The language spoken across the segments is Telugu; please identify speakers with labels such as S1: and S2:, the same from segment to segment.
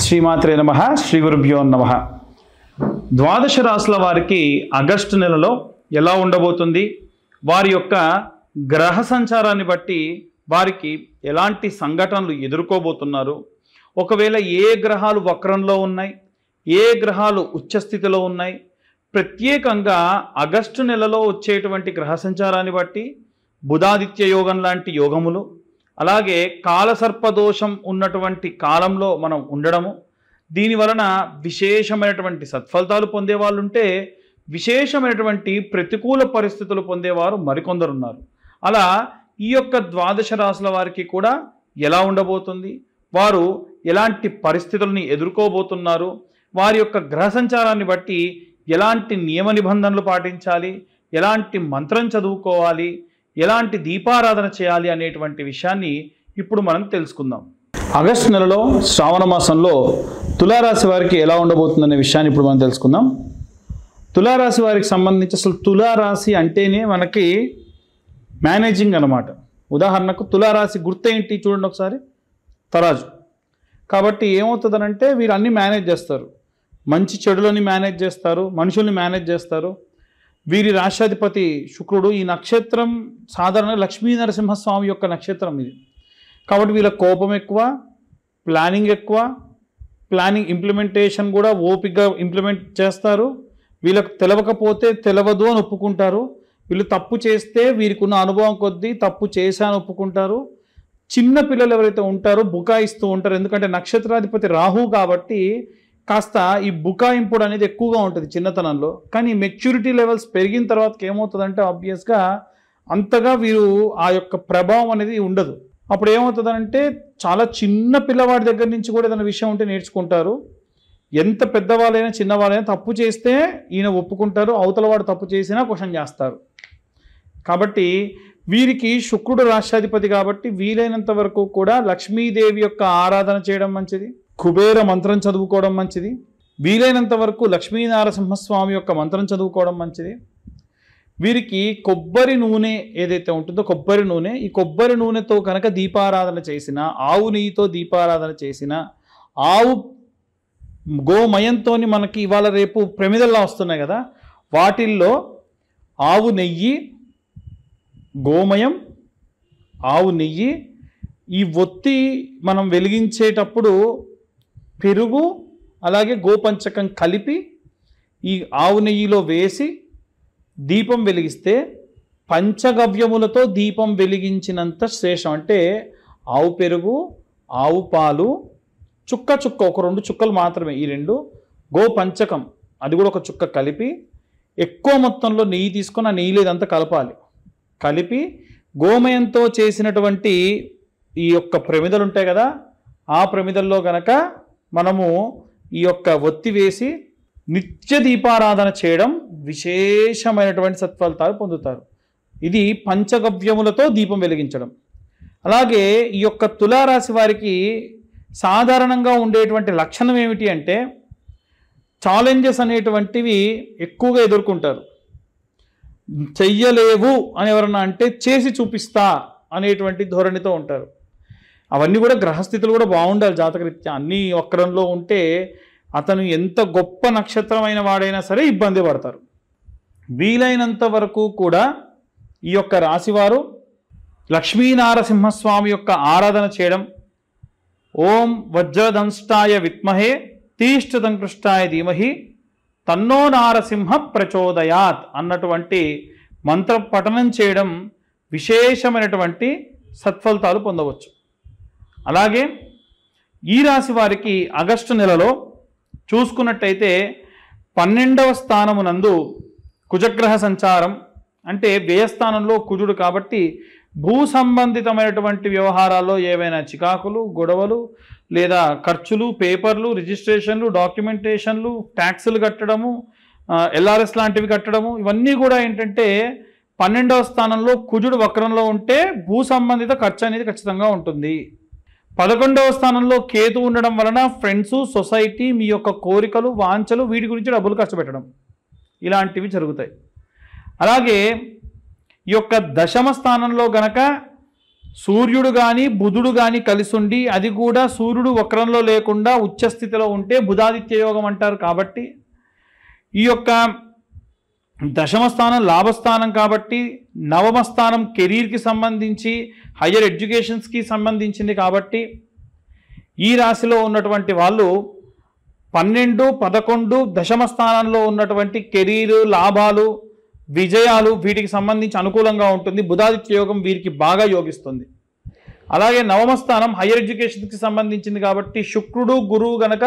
S1: శ్రీమాత్రే నమః శ్రీ గురుభ్యో నమః. ద్వాదశ రాశుల వారికి ఆగస్టు నెలలో ఎలా ఉండబోతుంది, వారి యొక్క గ్రహ సంచారాన్ని బట్టి వారికి ఎలాంటి సంఘటనలు ఎదుర్కోబోతున్నారు, ఒకవేళ ఏ గ్రహాలు వక్రంలో ఉన్నాయి, ఏ గ్రహాలు ఉచ్చస్థితిలో ఉన్నాయి, ప్రత్యేకంగా ఆగస్టు నెలలో వచ్చేటువంటి గ్రహ సంచారాన్ని బట్టి బుధాదిత్య యోగం లాంటి యోగములు, అలాగే కాలసర్పదోషం ఉన్నటువంటి కాలంలో మనం ఉండడము, దీనివలన విశేషమైనటువంటి సత్ఫలితాలు పొందేవాళ్ళు ఉంటే విశేషమైనటువంటి ప్రతికూల పరిస్థితులు పొందేవారు మరికొందరు ఉన్నారు. అలా ఈ యొక్క ద్వాదశ రాశుల వారికి కూడా ఎలా ఉండబోతుంది, వారు ఎలాంటి పరిస్థితుల్ని ఎదుర్కోబోతున్నారు, వారి యొక్క గ్రహ సంచారాన్ని బట్టి ఎలాంటి నియమ నిబంధనలు పాటించాలి, ఎలాంటి మంత్రం చదువుకోవాలి, ఎలాంటి దీపారాధన చేయాలి అనేటువంటి విషయాన్ని ఇప్పుడు మనం తెలుసుకుందాం. ఆగస్టు నెలలో శ్రావణ మాసంలో తులారాశి వారికి ఎలా ఉండబోతుందనే విషయాన్ని ఇప్పుడు మనం తెలుసుకుందాం. తులారాశి వారికి సంబంధించి అసలు తులారాశి అంటేనే మనకి మేనేజింగ్ అన్నమాట. ఉదాహరణకు తులారాశి గుర్తేంటి చూడండి ఒకసారి, తరాజు. కాబట్టి ఏమవుతుందనంటే వీరు అన్నీ మేనేజ్ చేస్తారు, మంచి చెడులని మేనేజ్ చేస్తారు, మనుషుల్ని మేనేజ్ చేస్తారు. వీరి రాష్ట్రాధిపతి శుక్రుడు. ఈ నక్షత్రం సాధారణ లక్ష్మీ నరసింహస్వామి యొక్క నక్షత్రం ఇది. కాబట్టి వీళ్ళ కోపం ఎక్కువ, ప్లానింగ్ ఎక్కువ, ప్లానింగ్ ఇంప్లిమెంటేషన్ కూడా ఓపికగా ఇంప్లిమెంట్ చేస్తారు. వీళ్ళకు తెలవకపోతే తెలవదు అని ఒప్పుకుంటారు. వీళ్ళు తప్పు చేస్తే వీరికి ఉన్న అనుభవం కొద్దీ తప్పు చేశాను ఒప్పుకుంటారు. చిన్న పిల్లలు ఎవరైతే ఉంటారో బుకాయిస్తూ ఉంటారు, ఎందుకంటే నక్షత్రాధిపతి రాహు కాబట్టి కాస్త ఈ బుకాయింపుడు అనేది ఎక్కువగా ఉంటుంది చిన్నతనంలో. కానీ మెచ్యూరిటీ లెవెల్స్ పెరిగిన తర్వాత ఏమవుతుందంటే ఆబ్వియస్గా అంతగా వీరు ఆ యొక్క ప్రభావం అనేది ఉండదు. అప్పుడు ఏమవుతుందంటే చాలా చిన్న పిల్లవాడి దగ్గర నుంచి కూడా ఏదైనా విషయం ఉంటే నేర్చుకుంటారు. ఎంత పెద్దవాళ్ళైనా చిన్నవాళ్ళైనా తప్పు చేస్తే ఈయన ఒప్పుకుంటారు, అవతలవాడు తప్పు చేసినా క్వశ్చన్ చేస్తారు. కాబట్టి వీరికి శుక్రుడు రాష్ట్రాధిపతి కాబట్టి వీలైనంత వరకు కూడా లక్ష్మీదేవి యొక్క ఆరాధన చేయడం మంచిది, కుబేర మంత్రం చదువుకోవడం మంచిది, వీలైనంత వరకు లక్ష్మీనరసింహస్వామి యొక్క మంత్రం చదువుకోవడం మంచిది. వీరికి కొబ్బరి నూనె ఏదైతే ఉంటుందో కొబ్బరి నూనె, ఈ కొబ్బరి నూనెతో కనుక దీపారాధన చేసిన, ఆవు నెయ్యితో దీపారాధన చేసిన, ఆవు గోమయంతో మనకి ఇవాళ రేపు ప్రమిదల్లా వస్తున్నాయి కదా, వాటిల్లో ఆవు నెయ్యి, గోమయం, ఆవు నెయ్యి, ఈ ఒత్తి మనం వెలిగించేటప్పుడు పెరుగు అలాగే గోపంచకం కలిపి ఈ ఆవు నెయ్యిలో వేసి దీపం వెలిగిస్తే పంచగవ్యములతో దీపం వెలిగించినంత శ్రేష్టం. అంటే ఆవు పెరుగు, ఆవు పాలు, చుక్క చుక్క ఒక 2 చుక్కలు మాత్రమే, ఈ 2 గోపంచకం అది కూడా ఒక చుక్క కలిపి ఎక్కువ మొత్తంలో నెయ్యి తీసుకొని ఆ నెయ్యిలో ఇదంతా కలపాలి. కలిపి గోమయంతో చేసినటువంటి ఈ యొక్క ప్రమిదలు ఉంటాయి కదా, ఆ ప్రమిదల్లో గనక మనము ఈ యొక్క ఒత్తి వేసి నిత్య దీపారాధన చేయడం విశేషమైనటువంటి సత్ఫలితాలు పొందుతారు. ఇది పంచగవ్యములతో దీపం వెలిగించడం. అలాగే ఈ యొక్క తులారాశి వారికి సాధారణంగా ఉండేటువంటి లక్షణం ఏమిటి అంటే ఛాలెంజెస్ అనేటువంటివి ఎక్కువగా ఎదుర్కొంటారు. చెయ్యలేవు అని ఎవరన్నా అంటే చేసి చూపిస్తా అనేటువంటి ధోరణితో ఉంటారు. అవన్నీ కూడా గ్రహస్థితులు కూడా బాగుండాలి జాతకరీత్యా. అన్నీ వక్రంలో ఉంటే అతను ఎంత గొప్ప నక్షత్రమైన వాడైనా సరే ఇబ్బంది పడతారు. వీలైనంత వరకు కూడా ఈ యొక్క రాశివారు లక్ష్మీనరసింహస్వామి యొక్క ఆరాధన చేయడం, ఓం వజ్రదంష్టాయ విద్మహే తీష్ఠదంకృష్టాయ ధీమహి తన్నో నారసింహ ప్రచోదయాత్ అన్నటువంటి మంత్ర పఠనం చేయడం విశేషమైనటువంటి సత్ఫలితాలు పొందవచ్చు. అలాగే ఈ రాశి వారికి ఆగస్టు నెలలో చూసుకున్నట్టయితే 12వ స్థానమునందు కుజగ్రహ సంచారం, అంటే వ్యయస్థానంలో కుజుడు కాబట్టి భూ సంబంధితమైనటువంటి వ్యవహారాల్లో ఏవైనా చికాకులు, గొడవలు లేదా ఖర్చులు, పేపర్లు, రిజిస్ట్రేషన్లు, డాక్యుమెంటేషన్లు, ట్యాక్సులు కట్టడము, ఎల్ఆర్ఎస్ లాంటివి కట్టడము, ఇవన్నీ కూడా ఏంటంటే 12వ స్థానంలో కుజుడు వక్రంలో ఉంటే భూ సంబంధిత ఖర్చు అనేది ఖచ్చితంగా ఉంటుంది. 11వ స్థానంలో కేతు ఉండడం వలన ఫ్రెండ్స్, సొసైటీ, మీ యొక్క కోరికలు, వాంఛలు, వీటి గురించి డబ్బులు ఖర్చు పెట్టడం ఇలాంటివి జరుగుతాయి. అలాగే ఈ యొక్క దశమ స్థానంలో గనక సూర్యుడు కానీ బుధుడు కానీ కలిసి ఉండి, అది కూడా సూర్యుడు వక్రంలో లేకుండా ఉచ్చస్థితిలో ఉంటే బుధాదిత్య యోగం అంటారు. కాబట్టి ఈ యొక్క దశమ స్థానం లాభస్థానం కాబట్టి, నవమ స్థానం కెరీర్కి సంబంధించి హయ్యర్ ఎడ్యుకేషన్స్కి సంబంధించింది కాబట్టి ఈ రాశిలో ఉన్నటువంటి వాళ్ళు 12, 11 దశమ స్థానంలో ఉన్నటువంటి కెరీరు, లాభాలు, విజయాలు వీటికి సంబంధించి అనుకూలంగా ఉంటుంది. బుధాదిత్య యోగం వీరికి బాగా యోగిస్తుంది. అలాగే నవమ స్థానం హయ్యర్ ఎడ్యుకేషన్కి సంబంధించింది కాబట్టి శుక్రుడు గురువు గనక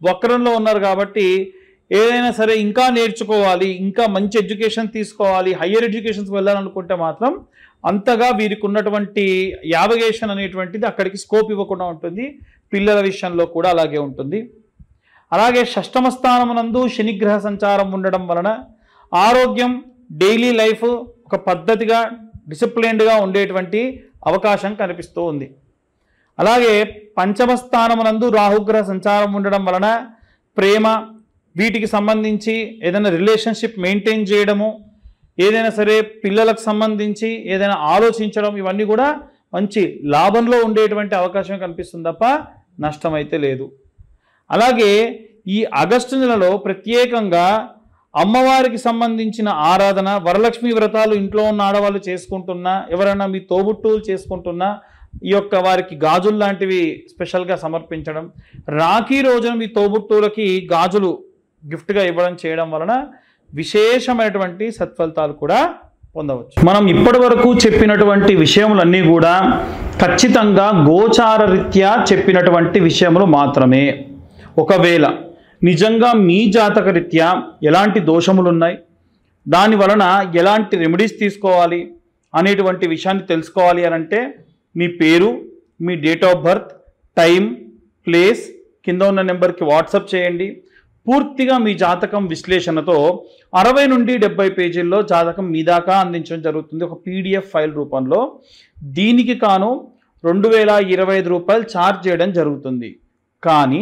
S1: వక్రంలో ఉన్నారు కాబట్టి ఏదైనా సరే ఇంకా నేర్చుకోవాలి, ఇంకా మంచి ఎడ్యుకేషన్ తీసుకోవాలి, హయ్యర్ ఎడ్యుకేషన్స్కి వెళ్ళాలనుకుంటే మాత్రం అంతగా వీరికి ఉన్నటువంటి యావగేషన్ అనేటువంటిది అక్కడికి స్కోప్ ఇవ్వకుండా ఉంటుంది. పిల్లల విషయంలో కూడా అలాగే ఉంటుంది. అలాగే షష్టమ స్థానమునందు శనిగ్రహ సంచారం ఉండడం వలన ఆరోగ్యం, డైలీ లైఫ్ ఒక పద్ధతిగా డిసిప్లైన్డ్గా ఉండేటువంటి అవకాశం కనిపిస్తూ ఉంది. అలాగే పంచమ స్థానమునందు రాహుగ్రహ సంచారం ఉండడం వలన ప్రేమ, వీటికి సంబంధించి ఏదైనా రిలేషన్షిప్ మెయింటైన్ చేయడము, ఏదైనా సరే పిల్లలకు సంబంధించి ఏదైనా ఆలోచించడం, ఇవన్నీ కూడా మంచి లాభంలో ఉండేటువంటి అవకాశం కనిపిస్తుంది తప్ప నష్టం అయితే లేదు. అలాగే ఈ ఆగస్టు నెలలో ప్రత్యేకంగా అమ్మవారికి సంబంధించిన ఆరాధన, వరలక్ష్మి వ్రతాలు ఇంట్లో ఉన్న ఆడవాళ్ళు చేసుకుంటున్నా, ఎవరైనా మీ తోబుట్టువులు చేసుకుంటున్నా ఈ యొక్క వారికి గాజులు లాంటివి స్పెషల్గా సమర్పించడం, రాఖీ రోజున మీ తోబుట్టువులకి గాజులు గిఫ్ట్గా ఇవ్వడం చేయడం వలన విశేషమైనటువంటి సత్ఫలితాలు కూడా పొందవచ్చు. మనం ఇప్పటి వరకు చెప్పినటువంటి విషయములన్నీ కూడా ఖచ్చితంగా గోచార రీత్యా చెప్పినటువంటి విషయములు మాత్రమే. ఒకవేళ నిజంగా మీ జాతక రీత్యా ఎలాంటి దోషములు ఉన్నాయి, దాని వలన ఎలాంటి రెమెడీస్ తీసుకోవాలి అనేటువంటి విషయాన్ని తెలుసుకోవాలి అనంటే మీ పేరు, మీ date of birth, time, place కింద ఉన్న నెంబర్కి వాట్సాప్ చేయండి. పూర్తిగా మీ జాతకం విశ్లేషణతో 60 నుండి 70 పేజీల్లో జాతకం మీ దాకా అందించడం జరుగుతుంది ఒక పీడిఎఫ్ ఫైల్ రూపంలో. దీనికి కాను 2025 రూపాయలు ఛార్జ్ చేయడం జరుగుతుంది. కానీ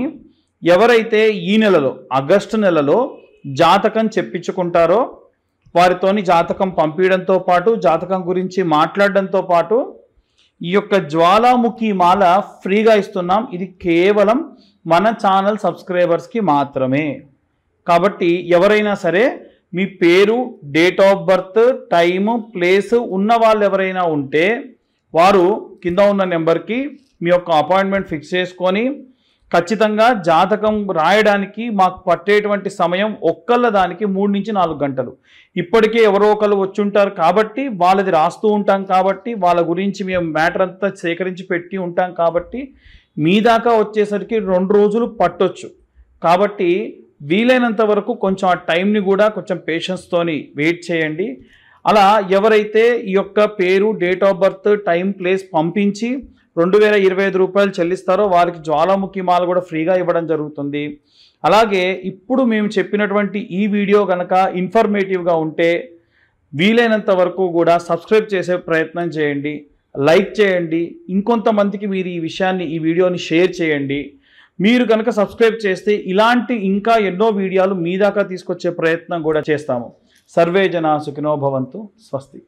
S1: ఎవరైతే ఈ నెలలో ఆగస్టు నెలలో జాతకం చెప్పించుకుంటారో వారితోని జాతకం పంపించడంతో పాటు జాతకం గురించి మాట్లాడడంతో పాటు ఈ యొక్క జ్వాలాముఖి మాల ఫ్రీగా ఇస్తున్నాం. ఇది కేవలం మన ఛానల్ సబ్స్క్రైబర్స్కి మాత్రమే. కాబట్టి ఎవరైనా సరే మీ పేరు, date of birth, time, place ఉన్న వాళ్ళు ఎవరైనా ఉంటే వారు కింద ఉన్న నెంబర్కి మీ యొక్క అపాయింట్మెంట్ ఫిక్స్ చేసుకొని ఖచ్చితంగా జాతకం రాయడానికి మాకు పట్టేటువంటి సమయం ఒక్కళ్ళ దానికి 3 నుంచి 4 గంటలు. ఇప్పటికే ఎవరో ఒకళ్ళు వచ్చి ఉంటారు కాబట్టి వాళ్ళది రాస్తూ ఉంటాం కాబట్టి వాళ్ళ గురించి మేము మ్యాటర్ అంతా సేకరించి పెట్టి ఉంటాం కాబట్టి మీ దాకా వచ్చేసరికి 2 రోజులు పట్టొచ్చు. కాబట్టి వీలైనంత వరకు కొంచెం ఆ టైంని కూడా కొంచెం పేషెన్స్తోని వెయిట్ చేయండి. అలా ఎవరైతే ఈ యొక్క పేరు, date of birth, time, place పంపించి 2025 రూపాయలు చెల్లిస్తారో వారికి జ్వాలాముఖి మాల కూడా ఫ్రీగా ఇవ్వడం జరుగుతుంది. అలాగే ఇప్పుడు మేము చెప్పినటువంటి ఈ వీడియో కనుక ఇన్ఫర్మేటివ్గా ఉంటే వీలైనంత వరకు కూడా సబ్స్క్రైబ్ చేసే ప్రయత్నం చేయండి, లైక్ చేయండి, ఇంకొంతమందికి మీరు ఈ వీడియోని షేర్ చేయండి. మీరు కనుక సబ్స్క్రైబ్ చేస్తే ఇలాంటి ఇంకా ఎన్నో వీడియోలు మీ దాకా తీసుకొచ్చే ప్రయత్నం కూడా చేస్తాము. సర్వే జనా సుఖినో భవంతు. స్వస్తి.